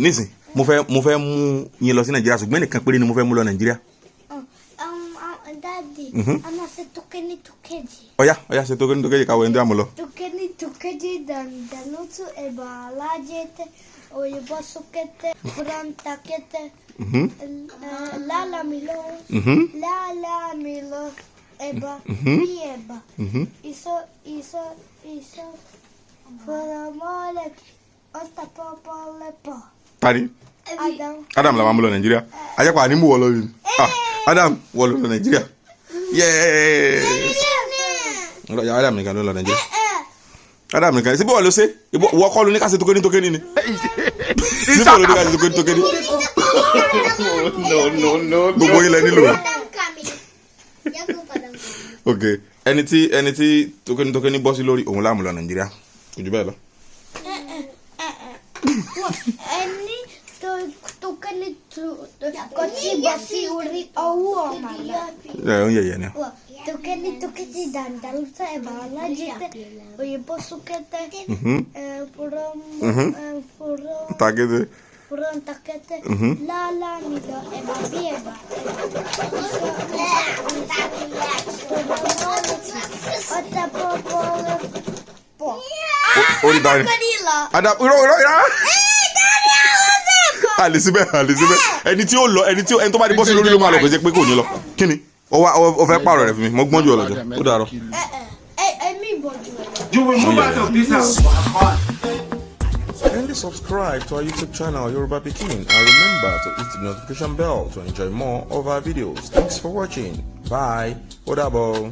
nísìn mo fẹ́ mú yín lọ sí Nàìjíríà ṣùgbọ́n ẹnìkan péré ni mo fẹ́ mú lọ Nàìjíríà. Daddy, ana se tokeni. Oya se tokeni káwọ ẹni tí a mú lọ. Tokeni danutu eba lajete oyibo sokete frantakete lala milo eba bieba iso foramole osta popole Tani Adam la mú lọ Nàìjíríà ajá pa ni mú wọ lọ yìí Adam wọ lọ Nàìjíríà ya Adam nìkan ló lọ Nàìjíríà Adam nìkan síbí wọ́n ló ṣe wọ́n kọ́ ló ní ká ṣe tókẹ́ni ni síbí wọ́n ló ní ká ṣe tókẹ́ni no gbogbo yín lẹ nílò ok ẹni tí tókẹ́ni bọ́ sí lórí òun láàmú lọ Nàìjíríà kò jù bẹ́ẹ̀ lọ. ẹni tokeni kọtí bọ́ sí orí ọwọ́ màlá. ẹ ń yẹ̀yẹ̀ ni. Tokeni dandalusa ebala jite oyibo sukete Takete furon takete lala milo ebabieba ota popole po ori dari Adam Elizabeth ẹni tí ó lọ ẹni tó bá di bọ́sí lórí ló máa lọ kò jẹ́ pé kò ní lọ kí ni o fẹ́ pààrọ̀ rẹ̀ fún mi mo gbọ́n jù ọ lọ́jọ́ ó dàárọ̀. You will move out of this house. Kindly subscribe to our YouTube channel Yoruba Pikin and remember to hit the notification bell to enjoy more of our videos. Thanks for watching. Bye. Ó dàbọ̀.